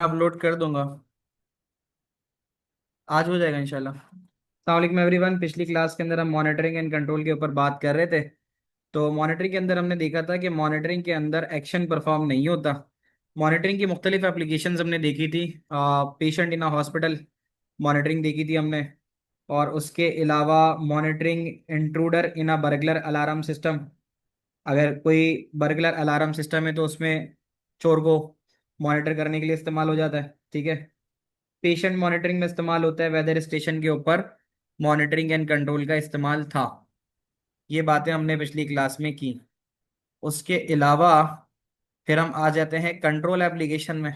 Upload कर दूंगा। आज हो जाएगा इंशाल्लाह। अस्सलाम एवरीवन, पिछली क्लास के अंदर हम मॉनिटरिंग एंड कंट्रोल के ऊपर बात कर रहे थे। तो मॉनिटरिंग के अंदर हमने देखा था कि मॉनिटरिंग के अंदर एक्शन परफॉर्म नहीं होता। मॉनिटरिंग की मुख्तलिफ एप्लीकेशंस हमने देखी थी। Patient in a hospital monitoring देखी थी हमने। और उसके अलावा मॉनिटरिंग इंट्रूडर इन अ बर्गलर अलार्म सिस्टम। अगर कोई बर्गलर अलार्म सिस्टम है तो उसमें चोर को मॉनिटर करने के लिए इस्तेमाल हो जाता है। ठीक है। पेशेंट मॉनिटरिंग में इस्तेमाल होता है, वेदर स्टेशन के ऊपर मॉनिटरिंग एंड कंट्रोल का इस्तेमाल था। ये बातें हमने पिछली क्लास में की। उसके अलावा फिर हम आ जाते हैं कंट्रोल एप्लीकेशन में।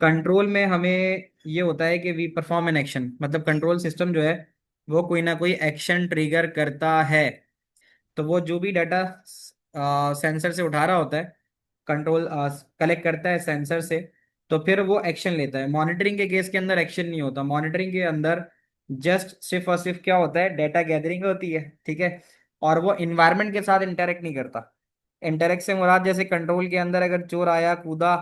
कंट्रोल में हमें ये होता है कि वी परफॉर्म एन एक्शन, मतलब कंट्रोल सिस्टम जो है वो कोई ना कोई एक्शन ट्रिगर करता है। तो वो जो भी डाटा सेंसर से उठा रहा होता है, कंट्रोल कलेक्ट करता है सेंसर से, तो फिर वो एक्शन लेता है। मॉनिटरिंग के केस के अंदर एक्शन नहीं होता। मॉनिटरिंग के अंदर जस्ट सिर्फ और सिर्फ क्या होता है, डाटा गैदरिंग होती है। ठीक है। और वो इन्वायरमेंट के साथ इंटरेक्ट नहीं करता। इंटरेक्ट से मुराद जैसे कंट्रोल के अंदर अगर चोर आया कूदा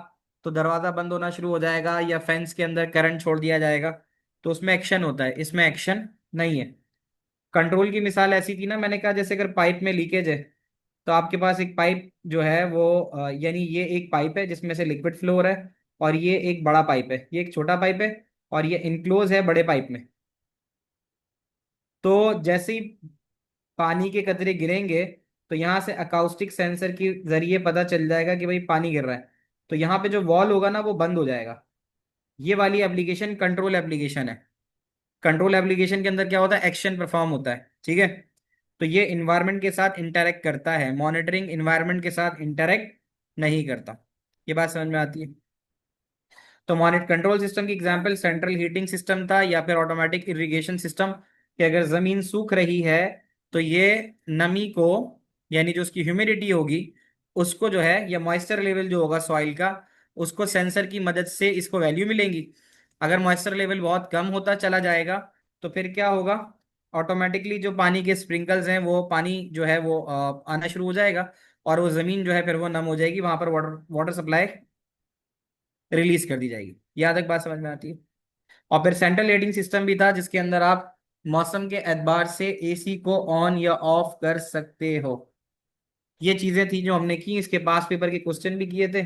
तो दरवाजा बंद होना शुरू हो जाएगा या फेंस के अंदर करंट छोड़ दिया जाएगा, तो उसमें एक्शन होता है, इसमें एक्शन नहीं है। कंट्रोल की मिसाल ऐसी थी ना, मैंने कहा जैसे अगर पाइप में लीकेज है तो आपके पास एक पाइप जो है वो यानी ये एक पाइप है जिसमें से लिक्विड फ्लो हो रहा है, और ये एक बड़ा पाइप है, ये एक छोटा पाइप है, और ये इनक्लोज है बड़े पाइप में। तो जैसे ही पानी के कतरे गिरेंगे तो यहाँ से अकाउस्टिक सेंसर के जरिए पता चल जाएगा कि भाई पानी गिर रहा है। तो यहाँ पे जो वॉल होगा ना वो बंद हो जाएगा। ये वाली एप्लीकेशन कंट्रोल एप्लीकेशन है। कंट्रोल एप्लीकेशन के अंदर क्या होता है, एक्शन परफॉर्म होता है। ठीक है। तो ये इन्वायरमेंट के साथ इंटरेक्ट करता है, मॉनिटरिंग इन्वायरमेंट के साथ इंटरेक्ट नहीं करता। ये बात समझ में आती है। तो मॉनिटर कंट्रोल सिस्टम की एग्जांपल सेंट्रल हीटिंग सिस्टम था या फिर ऑटोमेटिक इरिगेशन सिस्टम, कि अगर जमीन सूख रही है तो ये नमी को, यानी जो उसकी ह्यूमिडिटी होगी उसको जो है, या मॉइस्चर लेवल जो होगा सॉइल का, उसको सेंसर की मदद से इसको वैल्यू मिलेंगी। अगर मॉइस्चर लेवल बहुत कम होता चला जाएगा तो फिर क्या होगा, ऑटोमेटिकली जो पानी के स्प्रिंकल्स हैं वो पानी जो है वो आना शुरू हो जाएगा, और वो जमीन जो है फिर वो नम हो जाएगी, वहां पर वाटर वाटर सप्लाई रिलीज कर दी जाएगी। यहाँ तक बात समझ में आती है। और फिर सेंट्रल हीटिंग सिस्टम भी था जिसके अंदर आप मौसम के एतबार से एसी को ऑन या ऑफ कर सकते हो। ये चीजें थी जो हमने की। इसके पास पेपर के क्वेश्चन भी किए थे।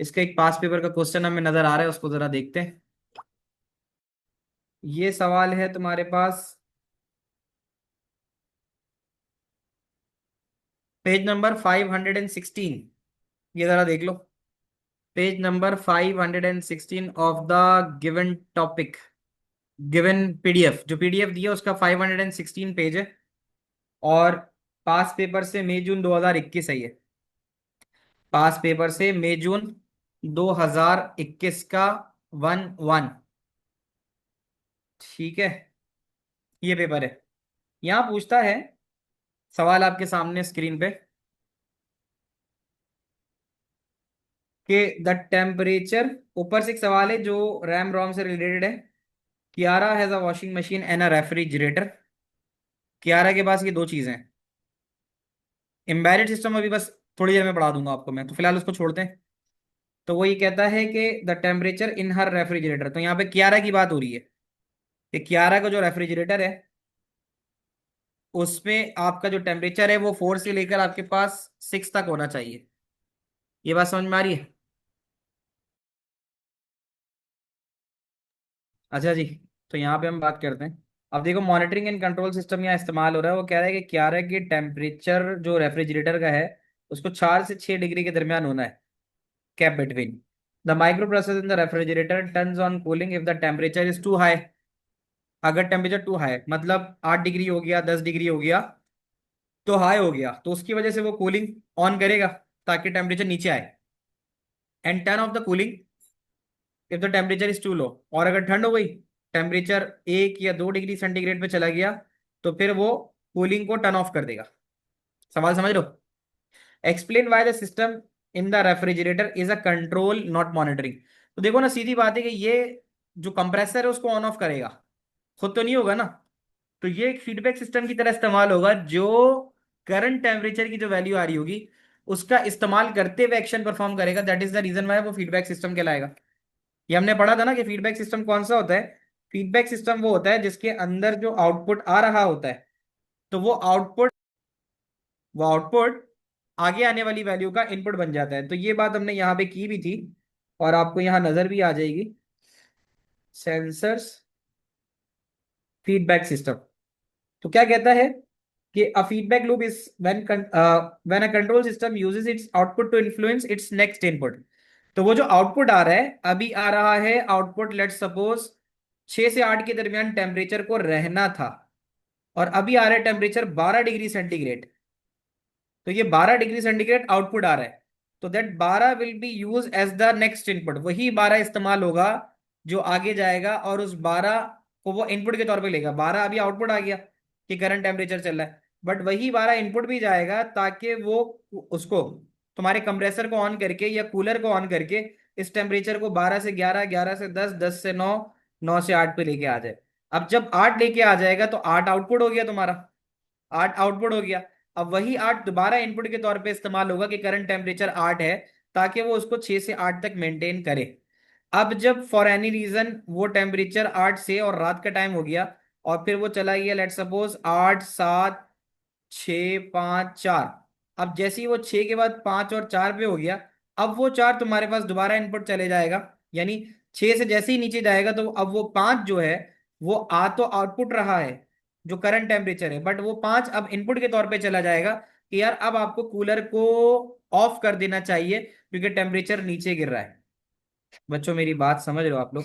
इसका एक पास पेपर का क्वेश्चन हमें नजर आ रहा है, उसको जरा देखते हैं। ये सवाल है तुम्हारे पास पेज नंबर 516। ये जरा देख लो। Page number 516 of the given topic, given PDF, जो पीडीएफ दिया उसका 516 पेज है। और पास पेपर से मई जून 2021 है ये। पास पेपर से मई जून 2021 का 1-1। ठीक है। ये पेपर है। यहाँ पूछता है, सवाल आपके सामने स्क्रीन पे, कि द टेम्परेचर, ऊपर से एक सवाल है जो रैम रोम से रिलेटेड है। Kiara has a washing machine and a refrigerator. Kiara के पास ये दो चीजें हैं। एम्बेडेड सिस्टम अभी बस थोड़ी देर में पढ़ा दूंगा आपको मैं, तो फिलहाल उसको छोड़ते हैं। तो वो ये कहता है कि the temperature in her refrigerator, तो यहाँ पे कियारा की बात हो रही है कि कियारा का जो रेफ्रिजरेटर है उसमें आपका जो टेम्परेचर है वो 4 से लेकर आपके पास 6 तक होना चाहिए। ये बात समझ में आ रही है। अच्छा जी। तो यहाँ पे हम बात करते हैं। अब देखो मॉनिटरिंग एंड कंट्रोल सिस्टम यहाँ इस्तेमाल हो रहा है। वो कह रहा है कि कियारा की टेम्परेचर जो रेफ्रिजरेटर का है उसको 4 से 6 डिग्री के दरमियान होना है, kept between. The microprocessor in the refrigerator turns on cooling if the temperature is too high. अगर टेम्परेचर टू हाई मतलब 8 डिग्री हो गया, 10 डिग्री हो गया, तो हाई हो गया, तो उसकी वजह से वो कूलिंग ऑन करेगा ताकि टेम्परेचर नीचे आए। And turn off the cooling if the temperature is too low. और अगर ठंड हो गई, टेम्परेचर 1 या 2 डिग्री सेंटीग्रेड पे चला गया, तो फिर वो कूलिंग को टर्न ऑफ कर देगा। सवाल समझ लो। Explain why the system in the refrigerator is a control not monitoring. तो देखो ना, सीधी बात है कि ये जो कंप्रेसर है उसको ऑन ऑफ करेगा, खुद तो नहीं होगा ना। तो ये एक फीडबैक सिस्टम की तरह इस्तेमाल होगा, जो करंट टेम्परेचर की जो वैल्यू आ रही होगी उसका इस्तेमाल करते हुए एक्शन परफॉर्म करेगा। That is the reason why वो फीडबैक सिस्टम कहलाएगा। ये हमने पढ़ा था ना कि फीडबैक सिस्टम कौन सा होता है। फीडबैक सिस्टम वो होता है जिसके अंदर जो आउटपुट आ रहा होता है, तो वो आउटपुट आगे आने वाली वैल्यू का इनपुट बन जाता है। तो ये बात हमने यहाँ पे की भी थी, और आपको यहाँ नजर भी आ जाएगी, सेंसर्स फीडबैक सिस्टम। तो क्या कहता है कि a feedback loop is when a control system uses its output to influence its next input. तो वो जो आउटपुट आ रहा है, अभी आ रहा है आउटपुट, लेट्स सपोज 6 से 8 के दरमियान टेम्परेचर को रहना था, और अभी आ रहा है टेम्परेचर 12 डिग्री सेंटीग्रेड। तो ये 12 डिग्री सेंटीग्रेड आउटपुट आ रहा है, तो that 12 will be use as the next input. वही 12 इस्तेमाल होगा जो आगे जाएगा, और उस 12 को वो इनपुट के तौर पे लेगा। 12 अभी आउटपुट आ गया कि करंट टेम्परेचर चल रहा है, बट वही 12 इनपुट भी जाएगा ताकि वो उसको तुम्हारे कंप्रेसर को ऑन करके या कूलर को ऑन करके इस टेम्परेचर को 12 से 11, 11 से 10, 10 से 9, 9 से 8 पे लेके आ जाए। अब जब 8 लेके आ जाएगा तो 8 आउटपुट हो गया तुम्हारा, 8 आउटपुट हो गया। अब वही 8 दोबारा इनपुट के तौर पे इस्तेमाल होगा कि करंट टेम्परेचर 8 है, ताकि वो उसको 6 से 8 तक मेंटेन करे। अब जब फॉर एनी रीजन वो टेम्परेचर 8 से, और रात का टाइम हो गया, और फिर वो चला गया लेट सपोज 8, 7, 6, 5, 4। अब जैसे ही वो 6 के बाद 5 और 4 पे हो गया, अब वो 4 तुम्हारे पास दोबारा इनपुट चले जाएगा। यानी 6 से जैसे ही नीचे जाएगा, तो अब वो 5 जो है, वो आ तो आउटपुट रहा है जो करंट टेम्परेचर है, बट वो 5 अब इनपुट के तौर पे चला जाएगा कि यार अब आपको कूलर को ऑफ कर देना चाहिए क्योंकि टेम्परेचर नीचे गिर रहा है। बच्चों मेरी बात समझ रहे हो आप लोग?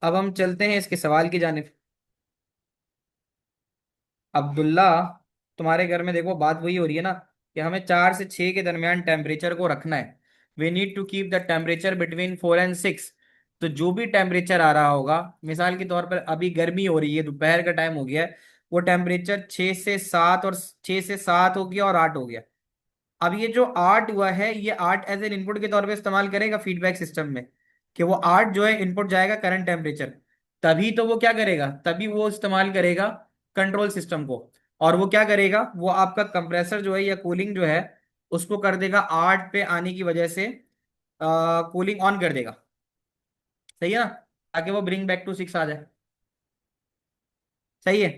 अब हम चलते हैं इसके सवाल की जानिब। अब्दुल्ला, तुम्हारे घर में देखो बात वही हो रही है ना कि हमें 4 से 6 के दरमियान टेम्परेचर को रखना है। We need to keep the temperature between 4 and 6। तो जो भी टेम्परेचर आ रहा होगा, मिसाल के तौर पर अभी गर्मी हो रही है, दोपहर का टाइम हो गया है, वो टेम्परेचर 6 से 7, और 6 से 7 हो गया और 8 हो गया। अब ये जो 8 हुआ है, ये 8 एज एन इनपुट के तौर पे इस्तेमाल करेगा फीडबैक सिस्टम में, कि वो 8 जो है इनपुट जाएगा करंट टेम्परेचर। तभी तो वो क्या करेगा, तभी वो इस्तेमाल करेगा कंट्रोल सिस्टम को। और वो क्या करेगा, वो आपका कंप्रेसर जो है या कूलिंग जो है, उसको कर देगा 8 पे आने की वजह से, कूलिंग ऑन कर देगा। सही है ना, ताकि वो ब्रिंग बैक टू 6 आ जाए। सही है।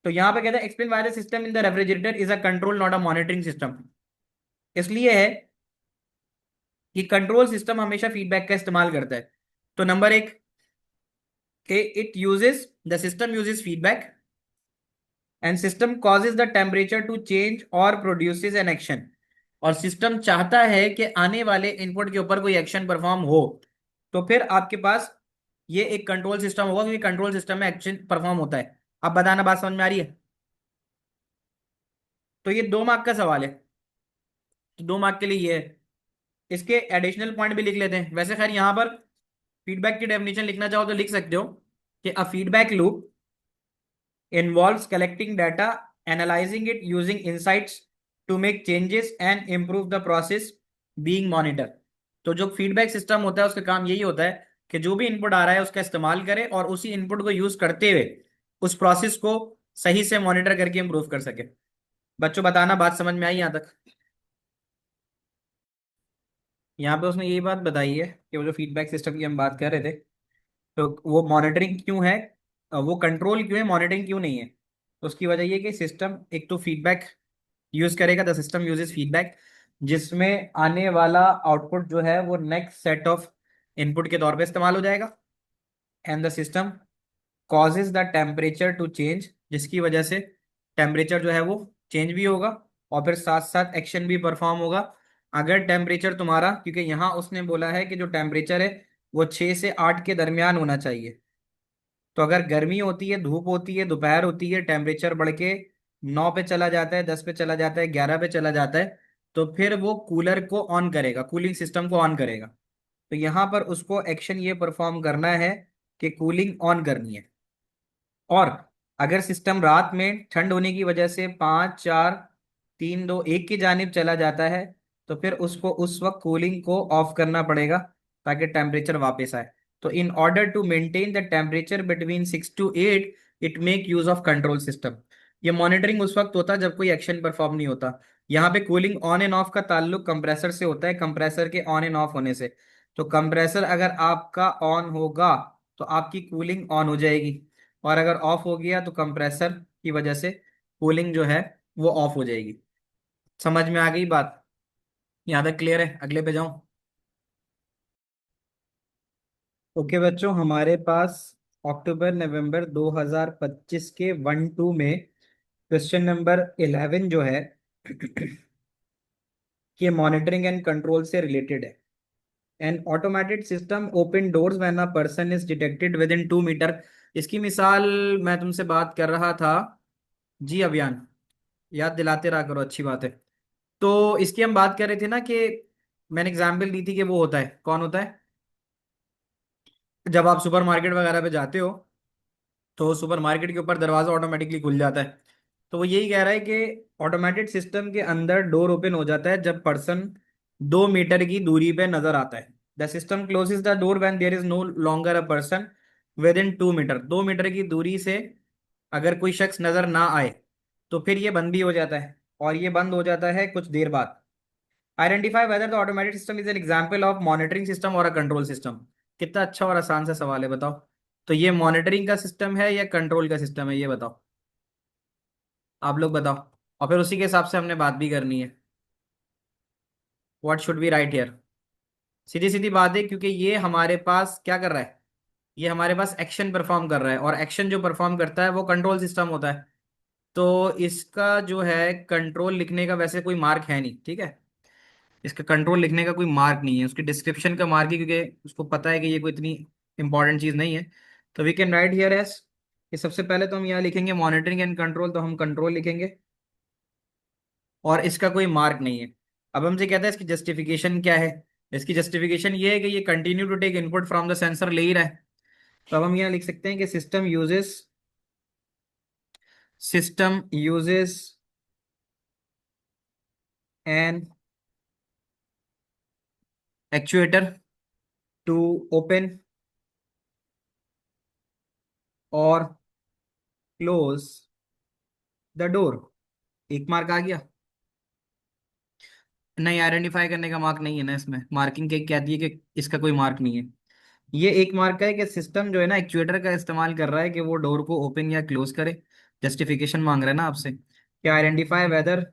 तो यहाँ पे कहते हैं explain why the system in the refrigerator is a control not a monitoring system. इसलिए है कि कंट्रोल सिस्टम हमेशा फीडबैक का इस्तेमाल करता है। तो नंबर एक, it uses the system uses feedback and system causes the temperature to change और प्रोड्यूसेस एन एक्शन। और सिस्टम चाहता है कि आने वाले इनपुट के ऊपर कोई एक्शन परफॉर्म हो, तो फिर आपके पास ये एक कंट्रोल सिस्टम होगा, क्योंकि कंट्रोल सिस्टम में एक्शन परफॉर्म होता है। अब बताना, बात समझ में आ रही है? तो ये 2 मार्क का सवाल है, तो 2 मार्क के लिए ये है। इसके एडिशनल पॉइंट भी लिख लेते हैं। वैसे खैर यहाँ पर फीडबैक की डेफिनेशन लिखना चाहो तो लिख सकते हो कि a feedback loop involves collecting data, analyzing it, using insights to make changes and improve the process being monitored। तो जो फीडबैक सिस्टम होता है उसका काम यही होता है कि जो भी इनपुट आ रहा है उसका इस्तेमाल करे, और उसी इनपुट को यूज करते हुए उस प्रोसेस को सही से मॉनिटर करके इंप्रूव कर सके। बच्चों बताना, बात समझ में आई यहाँ तक? यहाँ पे उसने यही बात बताई है कि वो जो फीडबैक सिस्टम की हम बात कर रहे थे, तो वो मॉनिटरिंग क्यों है, वो कंट्रोल क्यों है, मॉनिटरिंग क्यों नहीं है। तो उसकी वजह ये कि सिस्टम एक तो फीडबैक यूज करेगा, द सिस्टम यूजेस फीडबैक, जिसमें आने वाला आउटपुट जो है वो नेक्स्ट सेट ऑफ इनपुट के तौर पे इस्तेमाल हो जाएगा। And the system causes the temperature to change, जिसकी वजह से टेम्परेचर जो है वो चेंज भी होगा, और फिर साथ साथ एक्शन भी परफॉर्म होगा। अगर टेम्परेचर तुम्हारा, क्योंकि यहाँ उसने बोला है कि जो टेम्परेचर है वो 6 से 8 के दरमियान होना चाहिए, तो अगर गर्मी होती है, धूप होती है, दोपहर होती है, टेम्परेचर बढ़ के 9 पे चला जाता है, 10 पे चला जाता है, 11 पे चला जाता है, तो फिर वो कूलर को ऑन करेगा, कूलिंग सिस्टम को ऑन करेगा। तो यहाँ पर उसको एक्शन ये परफॉर्म करना है कि कूलिंग ऑन करनी है। और अगर सिस्टम रात में ठंड होने की वजह से 5, 4, 3, 2, 1 की जानिब चला जाता है, तो फिर उसको उस वक्त कूलिंग को ऑफ करना पड़ेगा ताकि टेम्परेचर वापस आए। तो in order to maintain the temperature between 6 to 8, it make use of control system. ये मॉनिटरिंग उस वक्त होता है जब कोई एक्शन परफॉर्म नहीं होता। यहाँ पे कूलिंग ऑन एंड ऑफ का ताल्लुक कंप्रेसर से होता है, कंप्रेसर के ऑन एंड ऑफ होने से। तो कंप्रेसर अगर आपका ऑन होगा तो आपकी कूलिंग ऑन हो जाएगी, और अगर ऑफ हो गया तो कंप्रेसर की वजह से कूलिंग जो है वो ऑफ हो जाएगी। समझ में आ गई बात? यहाँ तक क्लियर है? अगले पे जाऊं? ओके बच्चों, हमारे पास अक्टूबर नवंबर 2025 के 1-2 में क्वेश्चन नंबर 11 जो है कि मॉनिटरिंग एंड कंट्रोल से रिलेटेड है। An automated system open doors when a person is detected within 2 meter. इसकी मिसाल मैं तुमसे बात कर रहा था। जी अभियान, याद दिलाते रहा करो, अच्छी बात है। तो इसकी हम बात कर रहे थे ना कि मैंने एग्जाम्पल दी थी कि वो होता है, कौन होता है? जब आप सुपरमार्केट वगैरह पे जाते हो तो सुपरमार्केट के ऊपर दरवाजा ऑटोमेटिकली खुल जाता है। तो वो यही कह रहा है कि ऑटोमेटेड सिस्टम के अंदर डोर ओपन हो जाता है जब पर्सन 2 मीटर की दूरी पे नजर आता है। The system closes the door when there is no longer a person within 2 meter. 2 meter की दूरी से अगर कोई शख्स नजर ना आए तो फिर ये बंद भी हो जाता है, और ये बंद हो जाता है कुछ देर बाद। Identify whether the automated system is an example of monitoring system और अ कंट्रोल सिस्टम। कितना अच्छा और आसान सा सवाल है, बताओ। तो ये मॉनिटरिंग का सिस्टम है या कंट्रोल का सिस्टम है, ये बताओ। आप लोग बताओ, और फिर उसी के हिसाब से हमने बात भी करनी है। What should be right here? सीधी सीधी बात है, क्योंकि ये हमारे पास क्या कर रहा है? ये हमारे पास एक्शन परफॉर्म कर रहा है, और एक्शन जो परफॉर्म करता है वो कंट्रोल सिस्टम होता है। तो इसका जो है कंट्रोल लिखने का वैसे कोई मार्क है नहीं, ठीक है। इसका कंट्रोल लिखने का कोई मार्क नहीं है, उसकी डिस्क्रिप्शन का मार्क है, क्योंकि उसको पता है कि ये कोई इतनी इंपॉर्टेंट चीज नहीं है। तो we can write here as, कि सबसे पहले तो हम यहाँ लिखेंगे मॉनिटरिंग एंड कंट्रोल, तो हम कंट्रोल लिखेंगे, और इसका कोई मार्क नहीं है। अब हमसे कहता है इसकी जस्टिफिकेशन क्या है। इसकी जस्टिफिकेशन ये है कि ये continue to take input from the sensor ले ही रहा है। तो अब हम यहाँ लिख सकते हैं कि system uses an actuator to open और क्लोज द डोर। एक मार्क आ गया? नहीं, आइडेंटिफाई करने का मार्क नहीं है ना इसमें, मार्किंग के कहती है कि इसका कोई मार्क नहीं है। ये एक मार्क का है कि सिस्टम जो है ना एक्चुएटर का इस्तेमाल कर रहा है कि वो डोर को ओपन या क्लोज करे। जस्टिफिकेशन मांग रहा है ना आपसे कि identify whether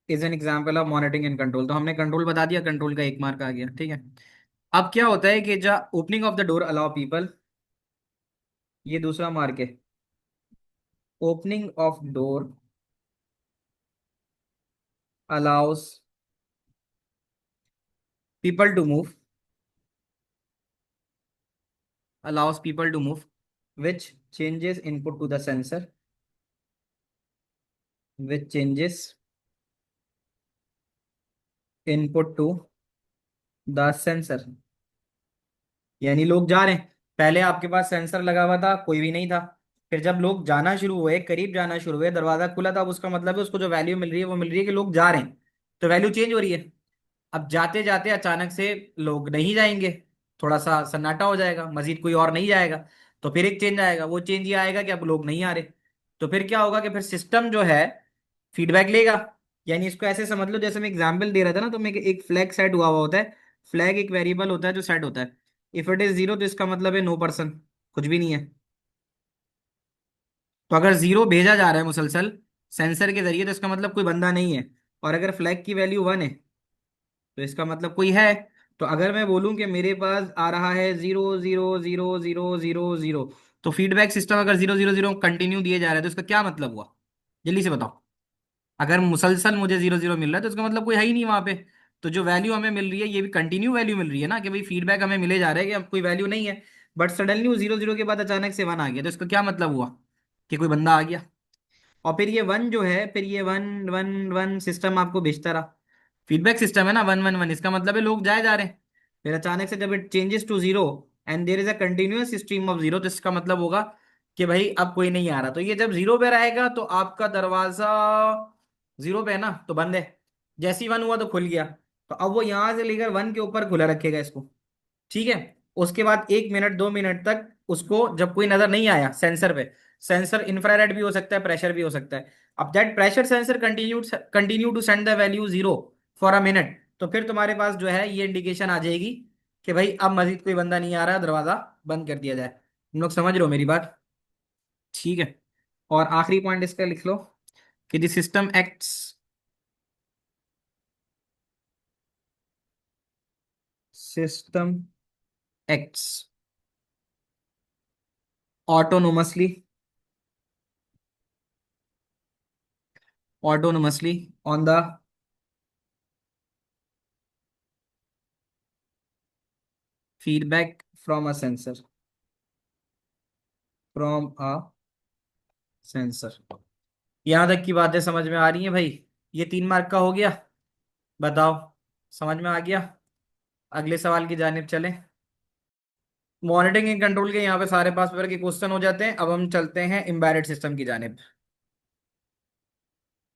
is an example of monitoring and control. तो हमने कंट्रोल बता दिया, कंट्रोल का एक मार्क आ गया, ठीक है। अब क्या होता है कि जब opening of the door allow people, ये दूसरा मार्क है। Opening of door allows people to move, allows people to move, which changes input to the sensor, which changes input to the sensor। यानी लोग जा रहे हैं, पहले आपके पास सेंसर लगा हुआ था, कोई भी नहीं था। फिर जब लोग जाना शुरू हुए, करीब जाना शुरू हुए, दरवाजा खुला था, अब उसका मतलब है उसको जो वैल्यू मिल रही है वो मिल रही है कि लोग जा रहे हैं, तो वैल्यू चेंज हो रही है। अब जाते जाते अचानक से लोग नहीं जाएंगे, थोड़ा सा सन्नाटा हो जाएगा, मजीद कोई और नहीं जाएगा, तो फिर एक चेंज आएगा। वो चेंज ये आएगा कि अब लोग नहीं आ रहे। तो फिर क्या होगा कि फिर सिस्टम जो है फीडबैक लेगा। यानी इसको ऐसे समझ लो, जैसे मैं एग्जांपल दे रहा था ना, तो मैं एक फ्लैग सेट हुआ हुआ होता है। फ्लैग एक वेरिएबल होता है जो सेट होता है। इफ इट इज जीरो तो इसका मतलब है नो पर्सन, कुछ भी नहीं है। तो अगर जीरो भेजा जा रहा है मुसलसल सेंसर के जरिए तो इसका मतलब कोई बंदा नहीं है। और अगर फ्लैग की वैल्यू 1 है तो इसका मतलब कोई है। तो अगर मैं बोलूं कि मेरे पास आ रहा है 0 0 0 0 0 0, तो फीडबैक सिस्टम अगर 0 0 0 कंटिन्यू दिए जा रहे हैं तो इसका क्या मतलब हुआ? जल्दी से बताओ। अगर मुसलसल मुझे 0 0 मिल रहा है तो इसका मतलब कोई है ही नहीं वहां पे। तो जो वैल्यू हमें मिल रही है ये भी कंटिन्यू वैल्यू मिल रही है ना, कि भाई फीडबैक हमें मिले जा रहा है कि अब कोई वैल्यू नहीं है। बट सडनली वो 0 0 के बाद अचानक से 1 आ गया, तो इसका क्या मतलब हुआ? कि कोई बंदा आ गया। और फिर ये 1 जो है, फिर ये 1 1 1 सिस्टम आपको भेजता रहा। फीडबैक सिस्टम है ना, 1 1 1, इसका मतलब है लोग जाए जा रहे हैं। फिर अचानक से जब it changes to zero and there is a continuous stream of zero, तो इसका मतलब होगा कि भाई अब कोई नहीं आ रहा। तो ये जब जीरो पे रहेगा तो आपका दरवाजा जीरो पे है ना, तो बंद है। जैसे ही 1 हुआ तो खुल गया। तो अब वो यहां से लेकर 1 के ऊपर खुला रखेगा इसको, ठीक है। उसके बाद 1 मिनट 2 मिनट तक उसको जब कोई नजर नहीं आया सेंसर पे, सेंसर इंफ्रारेड भी हो सकता है, प्रेशर भी हो सकता है, अब that pressure sensor continue to send the value 0 for a minute, तो फिर तुम्हारे पास जो है ये इंडिकेशन आ जाएगी कि भाई अब मजीद कोई बंदा नहीं आ रहा, दरवाजा बंद कर दिया जाए। तुम लोग समझ रहे हो मेरी बात? ठीक है। और आखिरी पॉइंट इसका लिख लो कि the system acts, system acts autonomously, autonomously on the feedback from a sensor, from a sensor. यहां तक की बातें समझ में आ रही हैं भाई? ये 3 मार्क का हो गया। बताओ, समझ में आ गया? अगले सवाल की जानिब चलें। मॉनिटरिंग एंड कंट्रोल के यहाँ पे सारे पास पेपर के क्वेश्चन हो जाते हैं। अब हम चलते हैं एम्बेडेड सिस्टम की जानिब।